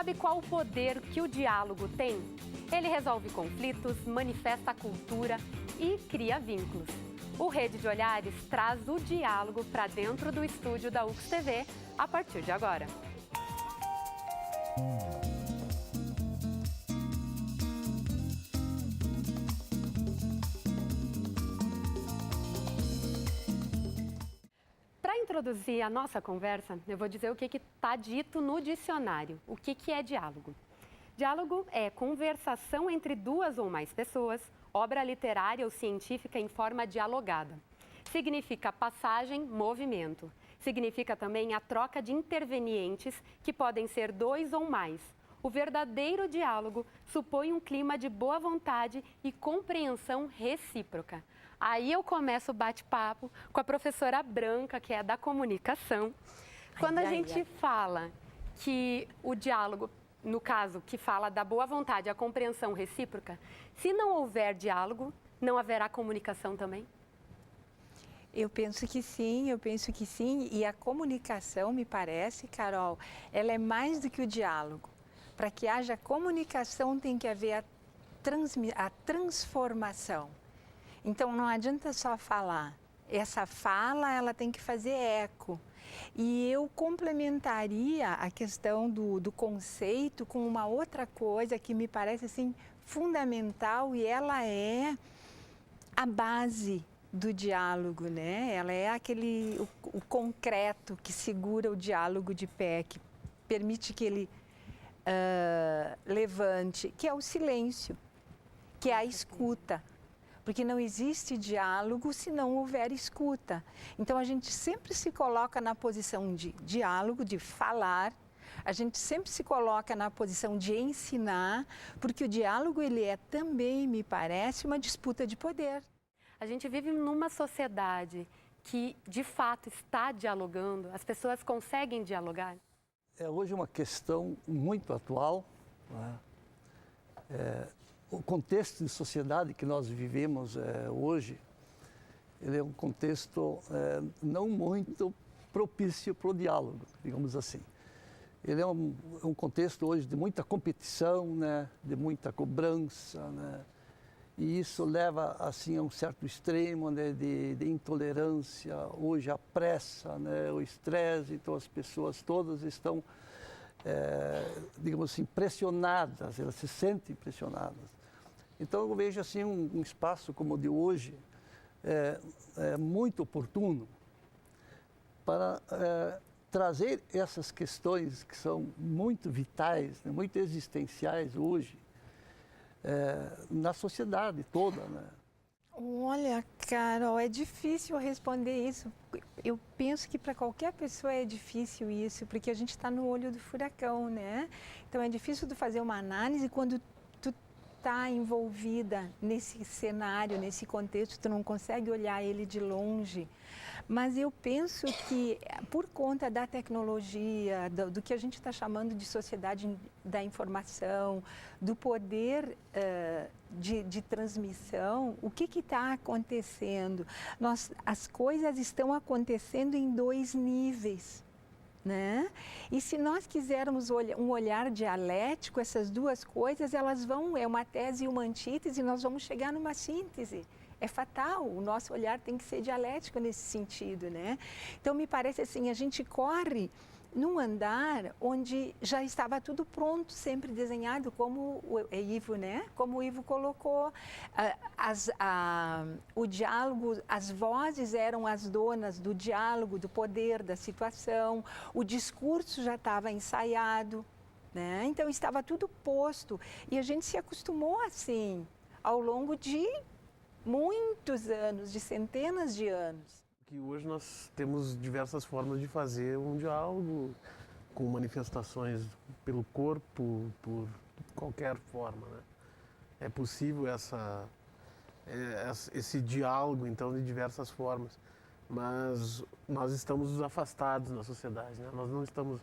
Sabe qual o poder que o diálogo tem? Ele resolve conflitos, manifesta a cultura e cria vínculos. O Rede de Olhares traz o diálogo para dentro do estúdio da UX TV a partir de agora. Para introduzir a nossa conversa, eu vou dizer o que está dito no dicionário. O que é diálogo? Diálogo é conversação entre duas ou mais pessoas, obra literária ou científica em forma dialogada. Significa passagem, movimento. Significa também a troca de intervenientes, que podem ser dois ou mais. O verdadeiro diálogo supõe um clima de boa vontade e compreensão recíproca. Aí eu começo o bate-papo com a professora Branca, que é da comunicação. Quando a gente fala que o diálogo, no caso, que fala da boa vontade, a compreensão recíproca, se não houver diálogo, não haverá comunicação também? Eu penso que sim. E a comunicação, me parece, Carol, ela é mais do que o diálogo. Para que haja comunicação, tem que haver a transformação. Então, não adianta só falar. Essa fala, ela tem que fazer eco. E eu complementaria a questão do conceito com uma outra coisa que me parece assim, fundamental, e ela é a base do diálogo, né? Ela é o concreto que segura o diálogo de pé, que permite que ele levante, que é o silêncio, que é a escuta. Porque não existe diálogo se não houver escuta. Então, a gente sempre se coloca na posição de diálogo, de falar, a gente sempre se coloca na posição de ensinar, porque o diálogo, ele é também, me parece, uma disputa de poder. A gente vive numa sociedade que, de fato, está dialogando, as pessoas conseguem dialogar? É hoje uma questão muito atual, né? O contexto de sociedade que nós vivemos hoje, ele é um contexto não muito propício para o diálogo, digamos assim. Ele é um contexto hoje de muita competição, né? De muita cobrança, né? E isso leva assim, a um certo extremo, né? de intolerância. Hoje a pressa, né? O estresse, então as pessoas todas estão, digamos assim, pressionadas, elas se sentem pressionadas. Então eu vejo assim um espaço como o de hoje muito oportuno para trazer essas questões que são muito vitais, né, muito existenciais hoje na sociedade toda, né? Olha, Carol, é difícil responder isso. Eu penso que para qualquer pessoa é difícil isso, porque a gente está no olho do furacão, né? Então é difícil de fazer uma análise quando está envolvida nesse cenário, nesse contexto, tu não consegue olhar ele de longe. Mas eu penso que, por conta da tecnologia, do que a gente está chamando de sociedade da informação, do poder de transmissão, o que está acontecendo? As coisas estão acontecendo em dois níveis. Né? E se nós quisermos um olhar dialético, essas duas coisas, elas vão, é uma tese e uma antítese, nós vamos chegar numa síntese. É fatal, o nosso olhar tem que ser dialético nesse sentido, né? Então, me parece assim, a gente corre num andar onde já estava tudo pronto, sempre desenhado, como o Ivo, né? Como o Ivo colocou, o diálogo, as vozes eram as donas do diálogo, do poder, da situação, o discurso já estava ensaiado, né? Então estava tudo posto e a gente se acostumou assim ao longo de muitos anos, de centenas de anos. Que hoje nós temos diversas formas de fazer um diálogo, com manifestações pelo corpo, por qualquer forma, né? É possível esse diálogo, então, de diversas formas, mas nós estamos afastados na sociedade, né? Nós não estamos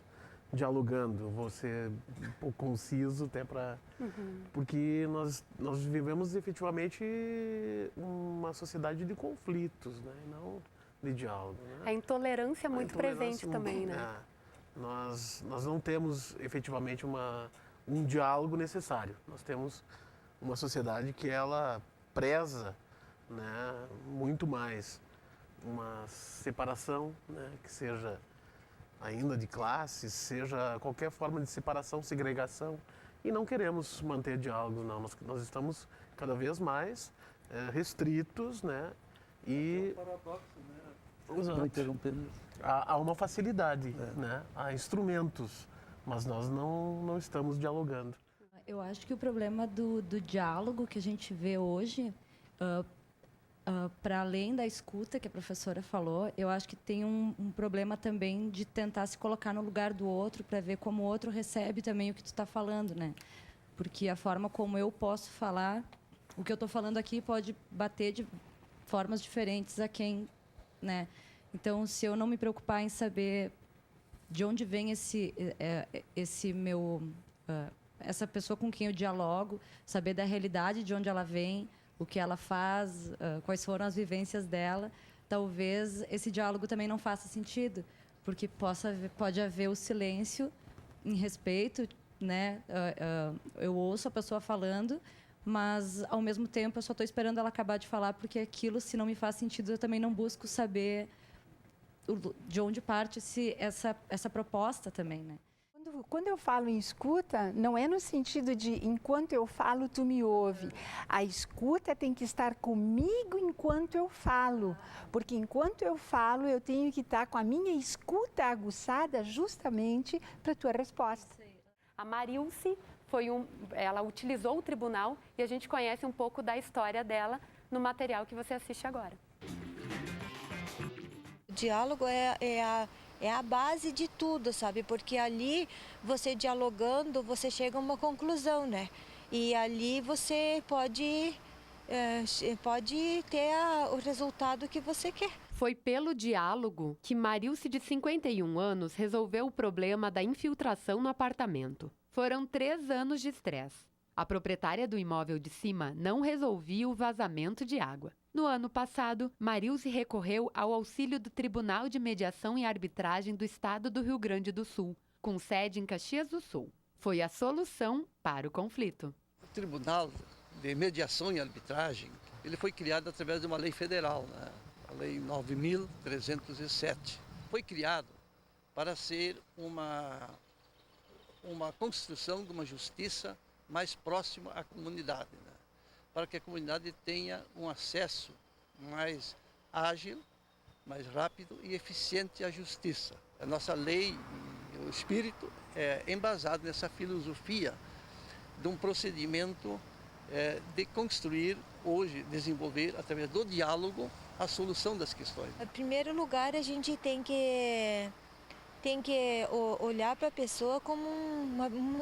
dialogando, vou ser um pouco conciso até para... Porque nós vivemos efetivamente uma sociedade de conflitos, né? E não de diálogo, né? A intolerância é muito presente também, né? nós não temos efetivamente um diálogo necessário. Nós temos uma sociedade que ela preza, né, muito mais uma separação, né, que seja ainda de classes, seja qualquer forma de separação, segregação, e não queremos manter diálogos, não. Nós estamos cada vez mais restritos, né, e... É um paradoxo, né? Exato. Não interrompendo. Há uma facilidade, né, há instrumentos, mas nós não estamos dialogando. Eu acho que o problema do diálogo que a gente vê hoje, para além da escuta que a professora falou, eu acho que tem um problema também de tentar se colocar no lugar do outro para ver como o outro recebe também o que tu está falando, né? Porque a forma como eu posso falar, o que eu estou falando aqui pode bater de formas diferentes a quem, né? Então, se eu não me preocupar em saber de onde vem esse meu... essa pessoa com quem eu dialogo, saber da realidade de onde ela vem, o que ela faz, quais foram as vivências dela, talvez esse diálogo também não faça sentido, porque pode haver o silêncio em respeito, né? Eu ouço a pessoa falando, mas, ao mesmo tempo, eu só estou esperando ela acabar de falar, porque aquilo, se não me faz sentido, eu também não busco saber de onde parte essa proposta também, né? Quando eu falo em escuta, não é no sentido de enquanto eu falo, tu me ouve. A escuta tem que estar comigo enquanto eu falo, porque enquanto eu falo, eu tenho que estar com a minha escuta aguçada justamente para a tua resposta. A Marilce ela utilizou o tribunal e a gente conhece um pouco da história dela no material que você assiste agora. O diálogo é a base de tudo, sabe? Porque ali, você dialogando, você chega a uma conclusão, né? E ali você pode ter o resultado que você quer. Foi pelo diálogo que Marilce, de 51 anos, resolveu o problema da infiltração no apartamento. Foram 3 anos de estresse. A proprietária do imóvel de cima não resolvia o vazamento de água. No ano passado, Marilce recorreu ao auxílio do Tribunal de Mediação e Arbitragem do Estado do Rio Grande do Sul, com sede em Caxias do Sul. Foi a solução para o conflito. O Tribunal de Mediação e Arbitragem, ele foi criado através de uma lei federal, né? A Lei 9.307. Foi criado para ser uma construção de uma justiça mais próxima à comunidade, né? Para que a comunidade tenha um acesso mais ágil, mais rápido e eficiente à justiça. A nossa lei, o espírito, é embasado nessa filosofia de um procedimento de construir, hoje, desenvolver, através do diálogo, a solução das questões. Em primeiro lugar, a gente tem que olhar para a pessoa como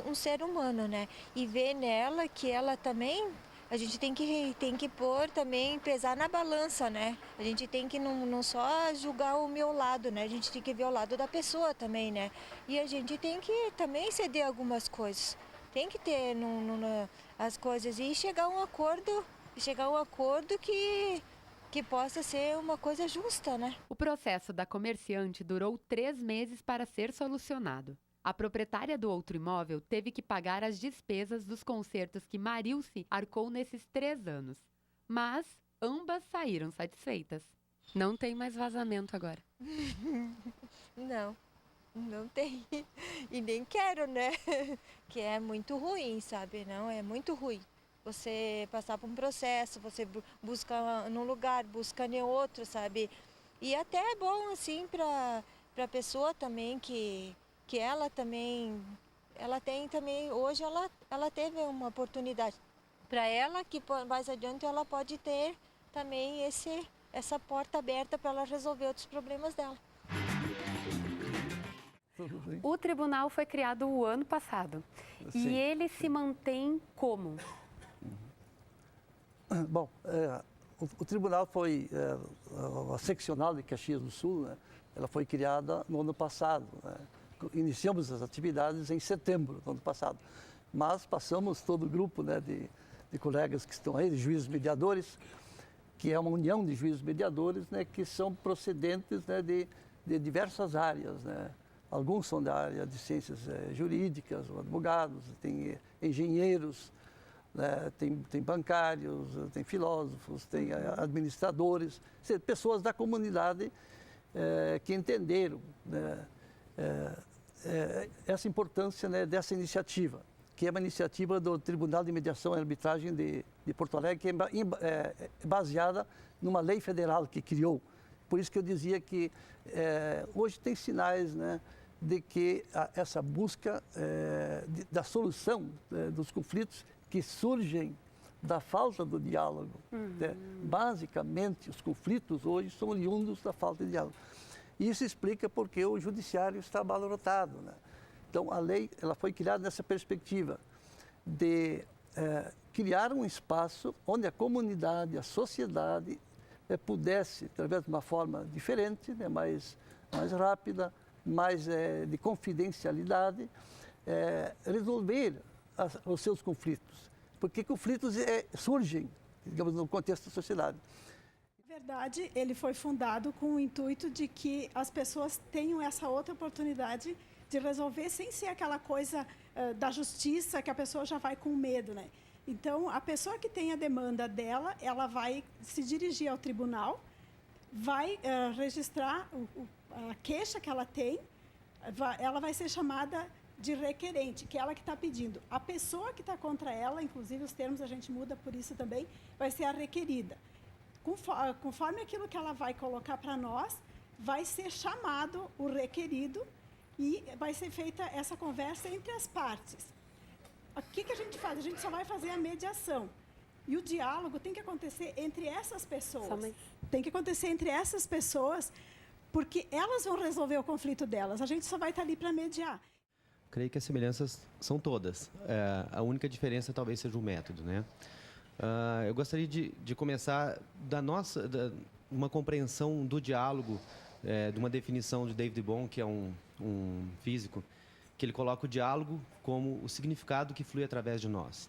um ser humano, né? E ver nela que ela também, a gente tem que pôr também, pesar na balança, né? A gente tem que não só julgar o meu lado, né? A gente tem que ver o lado da pessoa também, né? E a gente tem que também ceder algumas coisas. Tem que ter as coisas e chegar a um acordo que possa ser uma coisa justa, né? O processo da comerciante durou 3 meses para ser solucionado. A proprietária do outro imóvel teve que pagar as despesas dos consertos que Marilce arcou nesses 3 anos. Mas ambas saíram satisfeitas. Não tem mais vazamento agora. Não tem. E nem quero, né? Que é muito ruim, sabe? Não, é muito ruim. Você passar por um processo, você busca num lugar, busca em outro, sabe? E até é bom, assim, para a pessoa também, que ela também, ela tem também, hoje ela teve uma oportunidade. Para ela, que mais adiante ela pode ter também essa porta aberta para ela resolver outros problemas dela. O tribunal foi criado o ano passado. Sim. E ele se mantém como? Bom, o tribunal foi, a seccional de Caxias do Sul, né? Ela foi criada no ano passado, né? Iniciamos as atividades em setembro do ano passado, mas passamos todo o grupo, né, de colegas que estão aí, de juízes mediadores, que é uma união de juízes mediadores, né, que são procedentes, né, de diversas áreas, né? Alguns são da área de ciências jurídicas, ou advogados, tem engenheiros, né, tem bancários, tem filósofos, tem administradores, pessoas da comunidade que entenderam, né, essa importância, né, dessa iniciativa, que é uma iniciativa do Tribunal de Mediação e Arbitragem de Porto Alegre, que é baseada numa lei federal que criou. Por isso que eu dizia que hoje tem sinais, né, de que essa busca da solução dos conflitos que surgem da falta do diálogo. Né? Basicamente, os conflitos hoje são oriundos da falta de diálogo. Isso explica porque o judiciário está abarrotado, né? Então, a lei ela foi criada nessa perspectiva de criar um espaço onde a comunidade, a sociedade, pudesse, através de uma forma diferente, né, mais rápida, mais de confidencialidade, resolver os seus conflitos. Porque conflitos surgem, digamos, no contexto da sociedade. Na verdade, ele foi fundado com o intuito de que as pessoas tenham essa outra oportunidade de resolver sem ser aquela coisa da justiça que a pessoa já vai com medo, né? Então, a pessoa que tem a demanda dela, ela vai se dirigir ao tribunal, vai registrar a queixa que ela tem, ela vai ser chamada de requerente, que é ela que está pedindo. A pessoa que está contra ela, inclusive os termos a gente muda por isso também, vai ser a requerida. Conforme aquilo que ela vai colocar para nós, vai ser chamado o requerido e vai ser feita essa conversa entre as partes. O que a gente faz? A gente só vai fazer a mediação. E o diálogo tem que acontecer entre essas pessoas. Tem que acontecer entre essas pessoas, porque elas vão resolver o conflito delas. A gente só vai estar ali para mediar. Creio que as semelhanças são todas. A única diferença talvez seja o método, né? Eu gostaria de começar uma compreensão do diálogo, de uma definição de David Bohm, que é um físico, que ele coloca o diálogo como o significado que flui através de nós.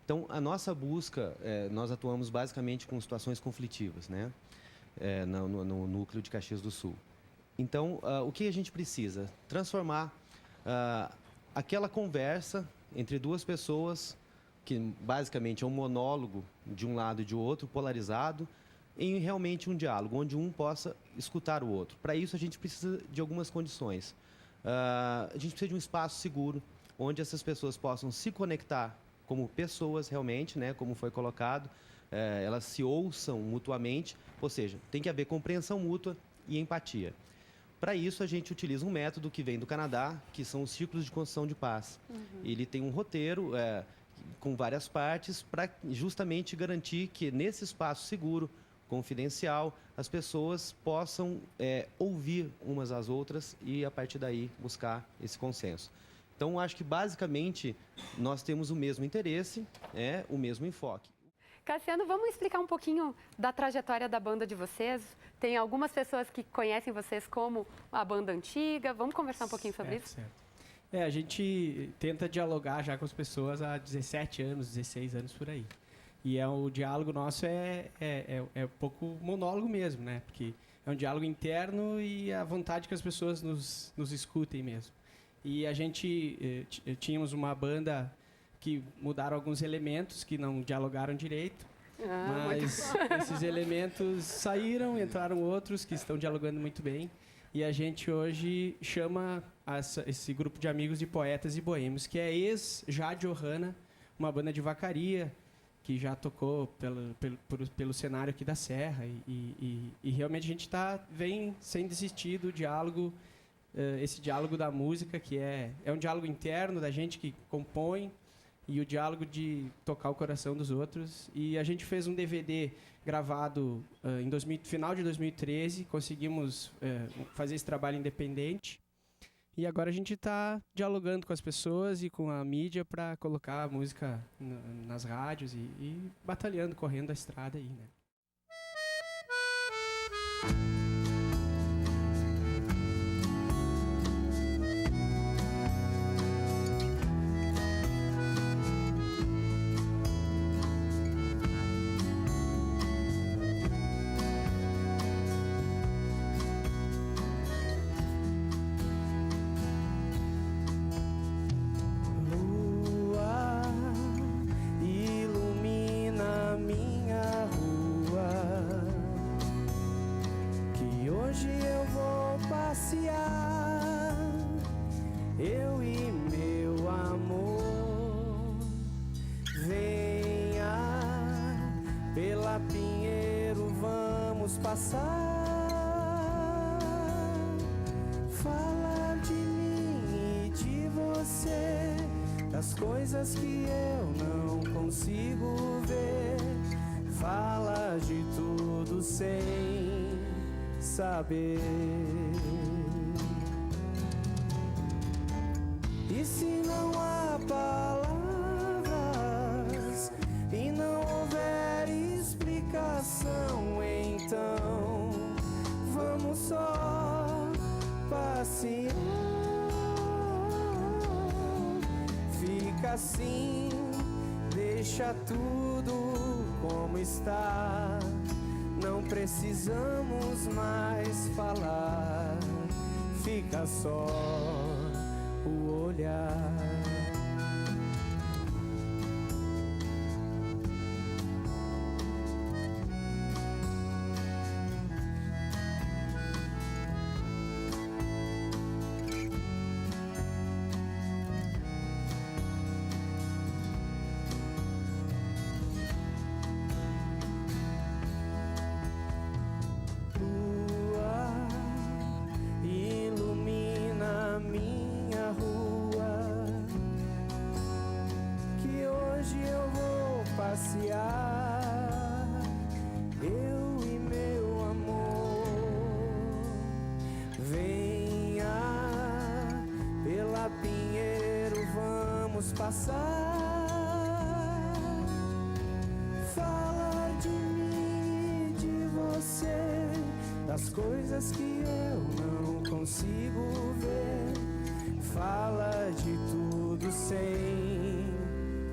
Então, a nossa busca, nós atuamos basicamente com situações conflitivas, né? No núcleo de Caxias do Sul. Então, o que a gente precisa? Transformar aquela conversa entre duas pessoas, que basicamente é um monólogo de um lado e de outro, polarizado, em realmente um diálogo, onde um possa escutar o outro. Para isso, a gente precisa de algumas condições. A gente precisa de um espaço seguro, onde essas pessoas possam se conectar como pessoas realmente, né, como foi colocado, elas se ouçam mutuamente, ou seja, tem que haver compreensão mútua e empatia. Para isso, a gente utiliza um método que vem do Canadá, que são os círculos de construção de paz. Ele tem um roteiro com várias partes para justamente garantir que nesse espaço seguro, confidencial, as pessoas possam ouvir umas às outras e, a partir daí, buscar esse consenso. Então, acho que, basicamente, nós temos o mesmo interesse, o mesmo enfoque. Cassiano, vamos explicar um pouquinho da trajetória da banda de vocês? Tem algumas pessoas que conhecem vocês como a banda antiga. Vamos conversar um pouquinho sobre isso? Certo. A gente tenta dialogar já com as pessoas há 17 anos, 16 anos por aí. E o diálogo nosso é um pouco monólogo mesmo, né? Porque é um diálogo interno e a vontade que as pessoas nos escutem mesmo. E a gente tínhamos uma banda que mudaram alguns elementos que não dialogaram direito, mas esses elementos saíram, entraram outros que estão dialogando muito bem. E a gente hoje chama esse grupo de amigos de poetas e boêmios, que é ex-Jade Ohana, uma banda de Vacaria, que já tocou pelo cenário aqui da Serra. E realmente a gente vem sem desistir do diálogo, esse diálogo da música, que é um diálogo interno da gente que compõe, e o diálogo de tocar o coração dos outros. E a gente fez um DVD gravado em final de 2013, conseguimos fazer esse trabalho independente. E agora a gente está dialogando com as pessoas e com a mídia para colocar a música nas rádios e batalhando, correndo a estrada aí, né? pela Pinheiro vamos passar. Fala de mim e de você, das coisas que eu não consigo ver. Fala de tudo sem saber. E se não há palavras e não houver explicação, então vamos só passear. Fica assim, deixa tudo como está. Não precisamos mais falar. Fica só o olhar. Passear, eu e meu amor. Venha, pela Pinheiro vamos passar. Falar de mim e de você, das coisas que eu não consigo ver. Fala de tudo sem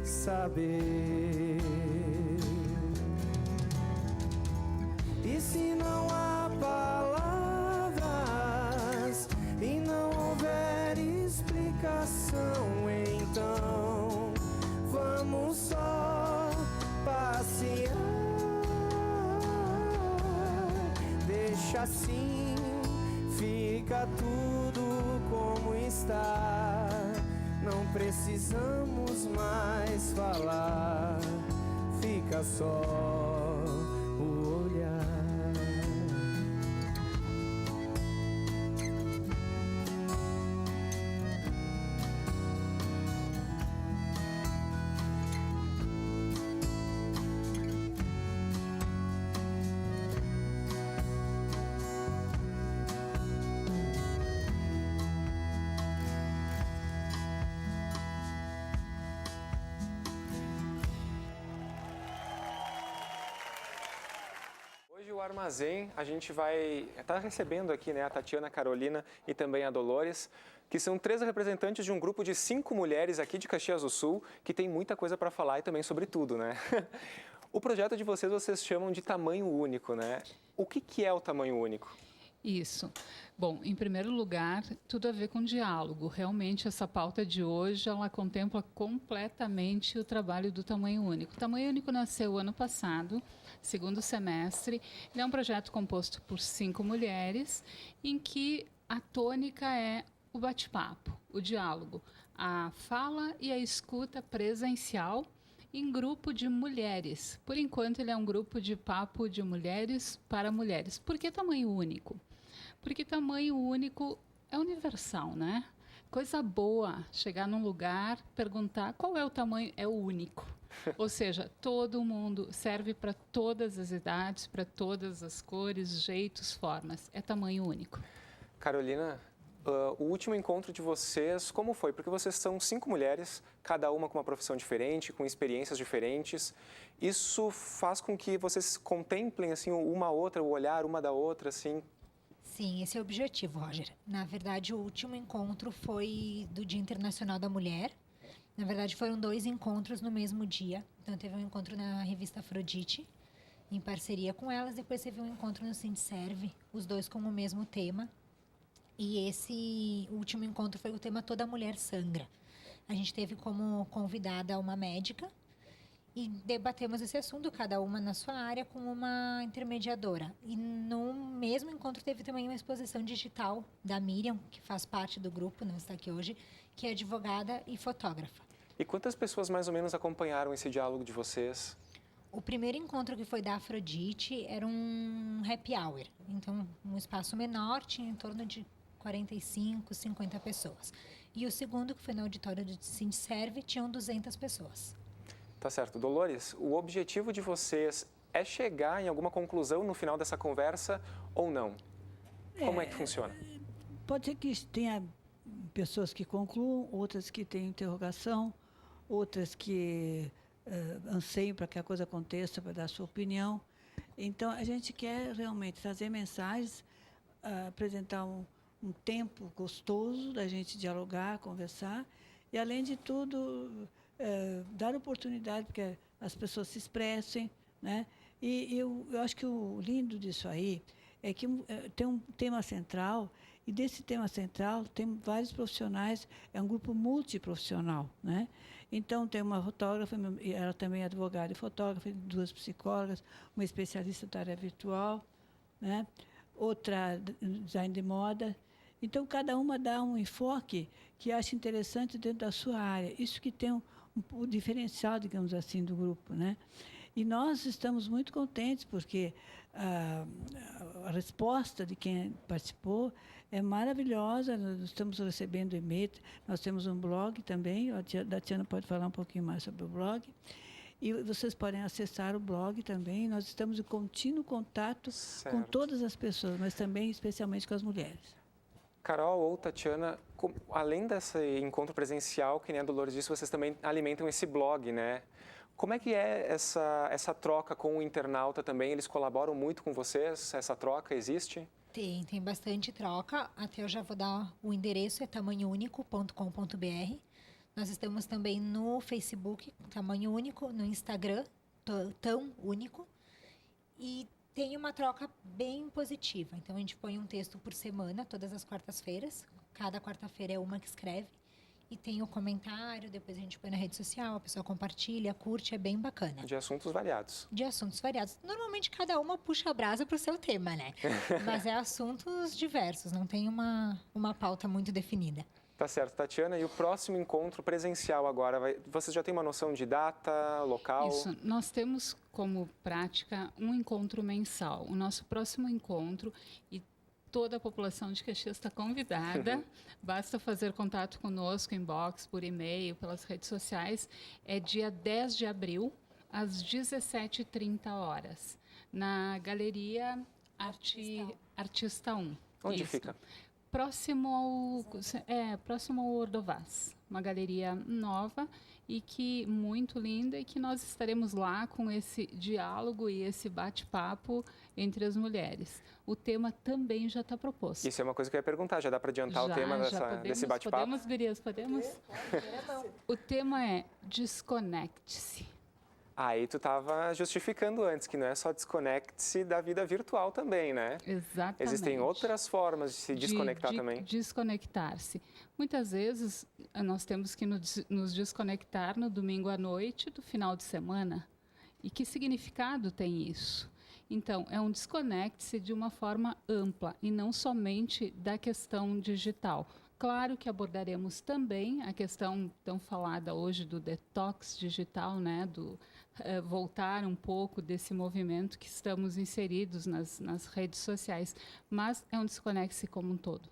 saber. E se não há palavras e não houver explicação, então vamos só passear. Deixa assim, fica tudo como está. Não precisamos mais falar, fica só o olhar. Hoje o Armazém, a gente vai estar recebendo aqui, né, a Tatiana, a Carolina e também a Dolores, que são 3 representantes de um grupo de 5 mulheres aqui de Caxias do Sul, que tem muita coisa para falar e também sobre tudo, né? O projeto de vocês chamam de tamanho único, né? O que é o tamanho único? Isso. Bom, em primeiro lugar, tudo a ver com diálogo. Realmente, essa pauta de hoje, ela contempla completamente o trabalho do Tamanho Único. O Tamanho Único nasceu ano passado, segundo semestre. Ele é um projeto composto por 5 mulheres, em que a tônica é o bate-papo, o diálogo, a fala e a escuta presencial em grupo de mulheres. Por enquanto, ele é um grupo de papo de mulheres para mulheres. Por que tamanho único? Porque tamanho único é universal, né? Coisa boa, chegar num lugar, perguntar qual é o tamanho, é o único. Ou seja, todo mundo, serve para todas as idades, para todas as cores, jeitos, formas. É tamanho único. Carolina, o último encontro de vocês, como foi? Porque vocês são 5 mulheres, cada uma com uma profissão diferente, com experiências diferentes. Isso faz com que vocês contemplem assim uma a outra, o olhar uma da outra, assim? Sim, esse é o objetivo, Roger. Na verdade, o último encontro foi do Dia Internacional da Mulher. Na verdade, foram 2 encontros no mesmo dia. Então, teve um encontro na revista Afrodite, em parceria com elas. Depois teve um encontro no Sindserve, os 2 com o mesmo tema. E esse último encontro foi o tema Toda Mulher Sangra. A gente teve como convidada uma médica e debatemos esse assunto, cada uma na sua área, com uma intermediadora. E no mesmo encontro teve também uma exposição digital da Miriam, que faz parte do grupo, não está aqui hoje, que é advogada e fotógrafa. E quantas pessoas mais ou menos acompanharam esse diálogo de vocês? O primeiro encontro que foi da Afrodite era um happy hour. Então, um espaço menor, tinha em torno de 45, 50 pessoas. E o segundo, que foi no auditório do Sindserve, tinham 200 pessoas. Tá certo. Dolores, o objetivo de vocês é chegar em alguma conclusão no final dessa conversa ou não? Como é que funciona? Pode ser que tenha pessoas que concluam, outras que tenham interrogação, outras que anseiam para que a coisa aconteça, para dar a sua opinião. Então, a gente quer realmente trazer mensagens, apresentar um tempo gostoso da gente dialogar, conversar, e, além de tudo, dar oportunidade para que as pessoas se expressem, né? E eu acho que o lindo disso aí é que tem um tema central, e desse tema central tem vários profissionais, é um grupo multiprofissional, né? Então, tem uma fotógrafa, ela também é advogada e fotógrafa, 2 psicólogas, uma especialista da área virtual, né? Outra design de moda. Então, cada uma dá um enfoque que acha interessante dentro da sua área. Isso que tem um diferencial, digamos assim, do grupo, né? E nós estamos muito contentes, porque a resposta de quem participou é maravilhosa. Nós estamos recebendo e-mail, nós temos um blog também, a Tatiana pode falar um pouquinho mais sobre o blog. E vocês podem acessar o blog também. Nós estamos em contínuo contato com todas as pessoas, mas também, especialmente, com as mulheres. Carol ou Tatiana, além desse encontro presencial, que nem a Dolores disse, vocês também alimentam esse blog, né? Como é que é essa troca com o internauta também? Eles colaboram muito com vocês? Essa troca existe? Tem bastante troca. Até eu já vou dar o endereço, é tamanhounico.com.br. Nós estamos também no Facebook, Tamanho Único, no Instagram, Tão Único. E tem uma troca bem positiva. Então, a gente põe um texto por semana, todas as quartas-feiras. Cada quarta-feira é uma que escreve. E tem o comentário, depois a gente põe na rede social, a pessoa compartilha, curte, é bem bacana. De assuntos variados. De assuntos variados. Normalmente, cada uma puxa a brasa para o seu tema, né? Mas é assuntos diversos, não tem uma pauta muito definida. Tá certo, Tatiana. E o próximo encontro presencial agora, vocês já têm uma noção de data, local? Isso, nós temos como prática um encontro mensal. O nosso próximo encontro, e toda a população de Caxias está convidada, basta fazer contato conosco, inbox, por e-mail, pelas redes sociais, é dia 10 de abril, às 17h30, na Galeria Artista 1. Onde Isso. fica? Próximo ao Ordovás, uma galeria nova e que muito linda, e que nós estaremos lá com esse diálogo e esse bate-papo entre as mulheres. O tema também já está proposto. Isso é uma coisa que eu ia perguntar, já dá para adiantar o tema desse bate-papo? Podemos, Gurias, podemos? O tema é Desconecte-se. Aí tu estava justificando antes, que não é só desconecte-se da vida virtual também, né? Exatamente. Existem outras formas de se desconectar também. Desconectar-se. Muitas vezes, nós temos que nos desconectar no domingo à noite do final de semana. E que significado tem isso? Então, é um desconecte-se de uma forma ampla e não somente da questão digital. Claro que abordaremos também a questão tão falada hoje do detox digital, né? Do voltar um pouco desse movimento que estamos inseridos nas redes sociais, mas é um desconecte-se como um todo.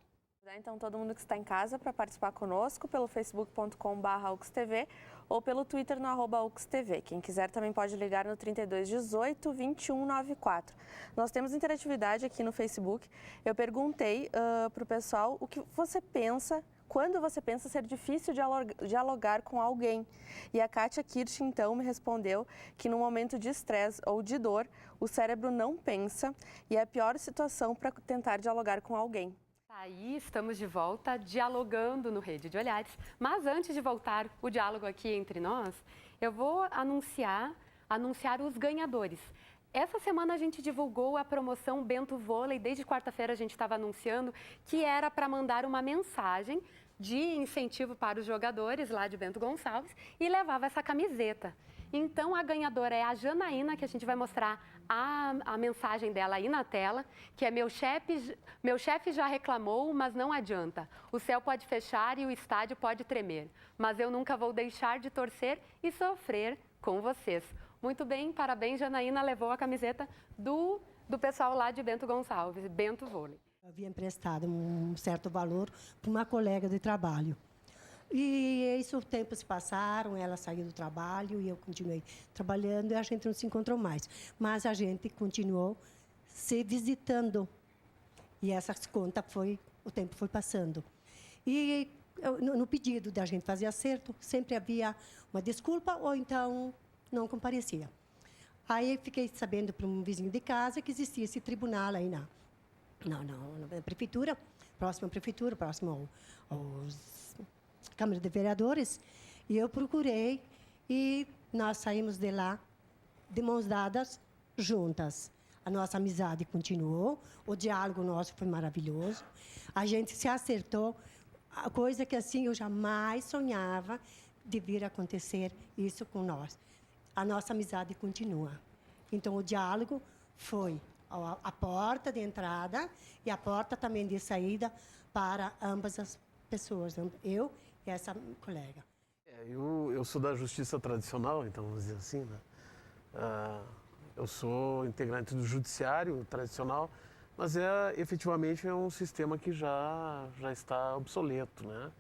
Então, todo mundo que está em casa para participar conosco pelo facebook.com/auxtv ou pelo Twitter no @auxtv. Quem quiser também pode ligar no 3218 2194. Nós temos interatividade aqui no Facebook. Eu perguntei para o pessoal o que você pensa, quando você pensa ser difícil dialogar com alguém. E a Kátia Kirsch, então, me respondeu que no momento de estresse ou de dor, o cérebro não pensa e é a pior situação para tentar dialogar com alguém. Aí estamos de volta dialogando no Rede de Olhares, mas antes de voltar o diálogo aqui entre nós, eu vou anunciar os ganhadores. Essa semana a gente divulgou a promoção Bento Vôlei, desde quarta-feira a gente estava anunciando que era para mandar uma mensagem de incentivo para os jogadores lá de Bento Gonçalves e levava essa camiseta. Então, a ganhadora é a Janaína, que a gente vai mostrar a mensagem dela aí na tela, que é meu chefe já reclamou, mas não adianta. O céu pode fechar e o estádio pode tremer, mas eu nunca vou deixar de torcer e sofrer com vocês. Muito bem, parabéns, Janaína levou a camiseta do pessoal lá de Bento Gonçalves, Bento Vôlei. Eu havia emprestado um certo valor para uma colega de trabalho. E isso, o tempo se passaram, ela saiu do trabalho e eu continuei trabalhando e a gente não se encontrou mais. Mas a gente continuou se visitando. E essa conta o tempo foi passando. E no pedido da gente fazer acerto, sempre havia uma desculpa ou então não comparecia. Aí fiquei sabendo por um vizinho de casa que existia esse tribunal aí na prefeitura, próximo à prefeitura, próximo aos Câmara de Vereadores, e eu procurei e nós saímos de lá de mãos dadas, juntas. A nossa amizade continuou, o diálogo nosso foi maravilhoso, a gente se acertou, a coisa que assim eu jamais sonhava de vir acontecer isso com nós. A nossa amizade continua. Então, o diálogo foi a porta de entrada e a porta também de saída para ambas as pessoas, eu e essa colega. Eu sou da justiça tradicional, então vamos dizer assim, né? Eu sou integrante do judiciário tradicional, mas efetivamente é um sistema que já está obsoleto, né?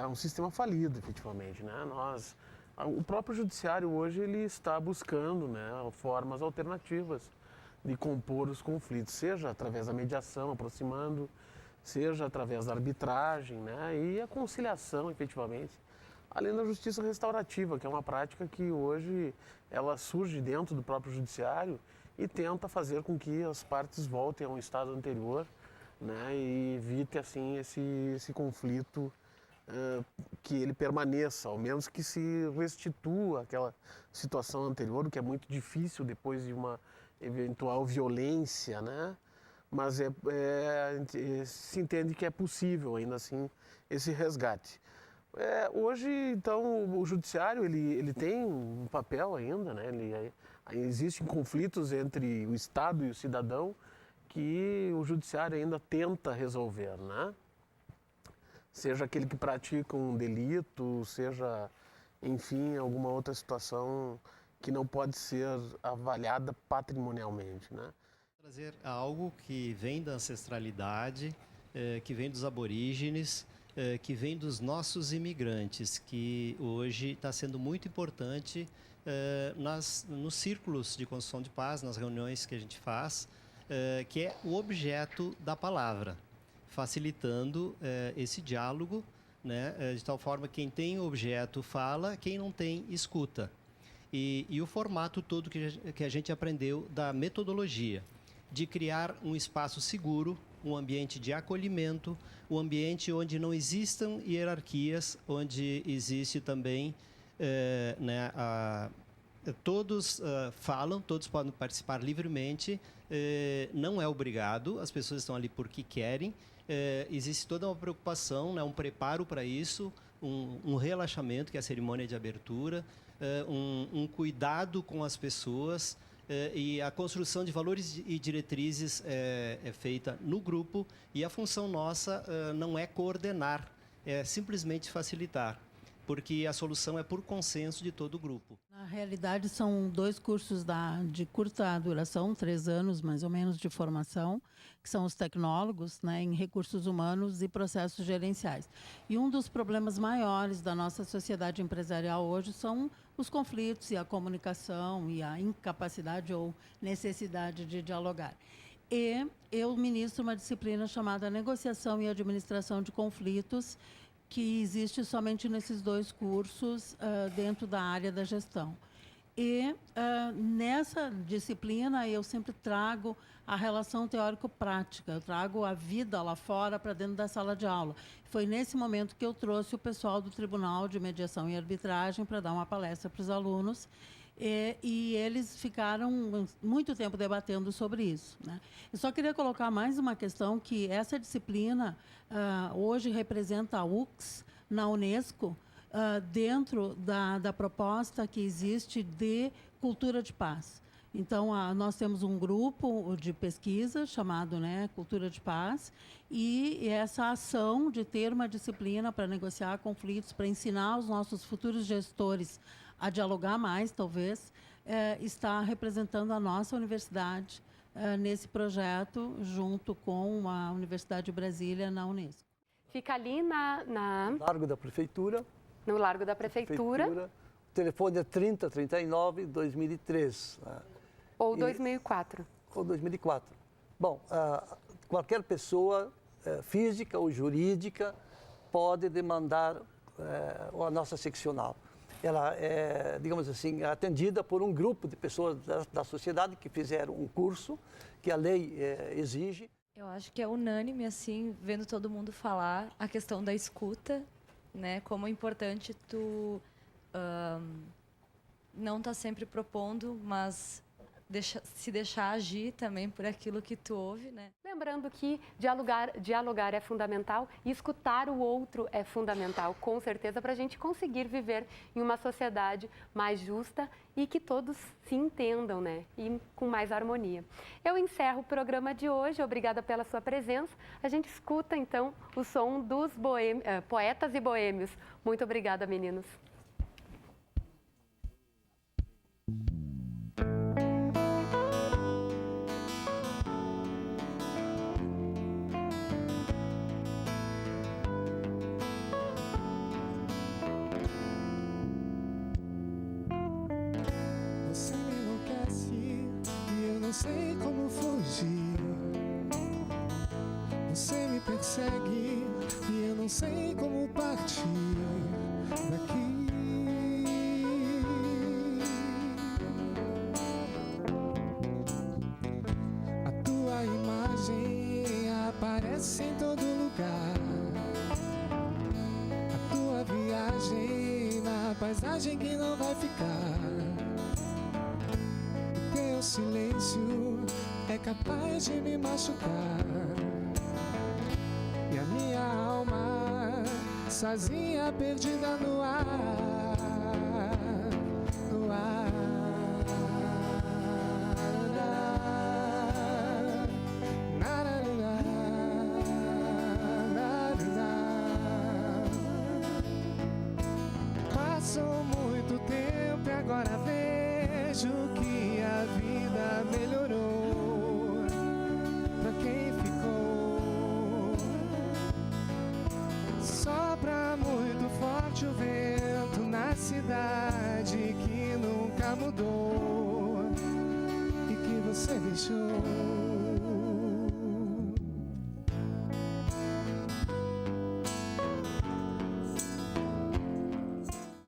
É um sistema falido, efetivamente, né? O próprio judiciário hoje ele está buscando, né, formas alternativas de compor os conflitos, seja através da mediação, aproximando, seja através da arbitragem, né, e a conciliação, efetivamente, além da justiça restaurativa, que é uma prática que hoje ela surge dentro do próprio judiciário e tenta fazer com que as partes voltem a um estado anterior, né, e evite assim esse conflito, que ele permaneça, ao menos que se restitua aquela situação anterior, o que é muito difícil depois de uma eventual violência, né? Mas se entende que é possível ainda assim esse resgate. Hoje, então, o judiciário ele tem um papel ainda, né? Existem conflitos entre o Estado e o cidadão que o judiciário ainda tenta resolver, né? Seja aquele que pratica um delito, seja, enfim, alguma outra situação que não pode ser avaliada patrimonialmente, né? Trazer algo que vem da ancestralidade, que vem dos aborígenes, que vem dos nossos imigrantes, que hoje está sendo muito importante nos círculos de construção de paz, nas reuniões que a gente faz, que é o objeto da palavra, facilitando esse diálogo, né, de tal forma que quem tem o objeto fala, quem não tem escuta. E o formato todo que a gente aprendeu da metodologia, de criar um espaço seguro, um ambiente de acolhimento, um ambiente onde não existam hierarquias, onde existe também, todos falam, todos podem participar livremente, não é obrigado, as pessoas estão ali porque querem, existe toda uma preocupação, né, um preparo para isso, um relaxamento, que é a cerimônia de abertura, um cuidado com as pessoas, e a construção de valores e diretrizes é feita no grupo, e a função nossa não é coordenar, é simplesmente facilitar, porque a solução é por consenso de todo o grupo. Na realidade, são 2 cursos de curta duração, 3 anos mais ou menos de formação, que são os tecnólogos, né, em recursos humanos e processos gerenciais. E um dos problemas maiores da nossa sociedade empresarial hoje são os conflitos e a comunicação e a incapacidade ou necessidade de dialogar. E eu ministro uma disciplina chamada Negociação e Administração de Conflitos, que existe somente nesses 2 cursos dentro da área da gestão. E nessa disciplina eu sempre trago a relação teórico-prática, eu trago a vida lá fora para dentro da sala de aula. Foi nesse momento que eu trouxe o pessoal do Tribunal de Mediação e Arbitragem para dar uma palestra para os alunos, e eles ficaram muito tempo debatendo sobre isso, né? Eu só queria colocar mais uma questão, que essa disciplina hoje representa a UX na Unesco, dentro da proposta que existe de cultura de paz. Então, nós temos um grupo de pesquisa chamado, né, Cultura de Paz, e essa ação de ter uma disciplina para negociar conflitos, para ensinar os nossos futuros gestores a dialogar mais, talvez, está representando a nossa universidade nesse projeto, junto com a Universidade de Brasília, na Unesco. Fica ali na... Largo da Prefeitura. No Largo da Prefeitura. O telefone é 3039 2003. Ou 2004. Ou 2004. Bom, qualquer pessoa física ou jurídica pode demandar a nossa seccional. Ela é, digamos assim, atendida por um grupo de pessoas da sociedade que fizeram um curso que a lei exige. Eu acho que é unânime, assim, vendo todo mundo falar, a questão da escuta, né? Como é importante tu não tá sempre propondo, mas se deixar agir também por aquilo que tu ouve, né? Lembrando que dialogar é fundamental e escutar o outro é fundamental, com certeza, para a gente conseguir viver em uma sociedade mais justa e que todos se entendam, né? E com mais harmonia. Eu encerro o programa de hoje, obrigada pela sua presença. A gente escuta, então, o som dos poetas e boêmios. Muito obrigada, meninos. Você me enlouquece e eu não sei como fugir. Você me persegue e eu não sei como partir daqui. A tua imagem aparece em todo lugar. A tua viagem na paisagem que não vai ficar. Teu silêncio é capaz de me machucar. E a minha alma sozinha, perdida no ar, no ar. Passou muito tempo e agora vejo que a vida melhorou pra quem ficou. Sopra muito forte o vento na cidade que nunca mudou e que você deixou.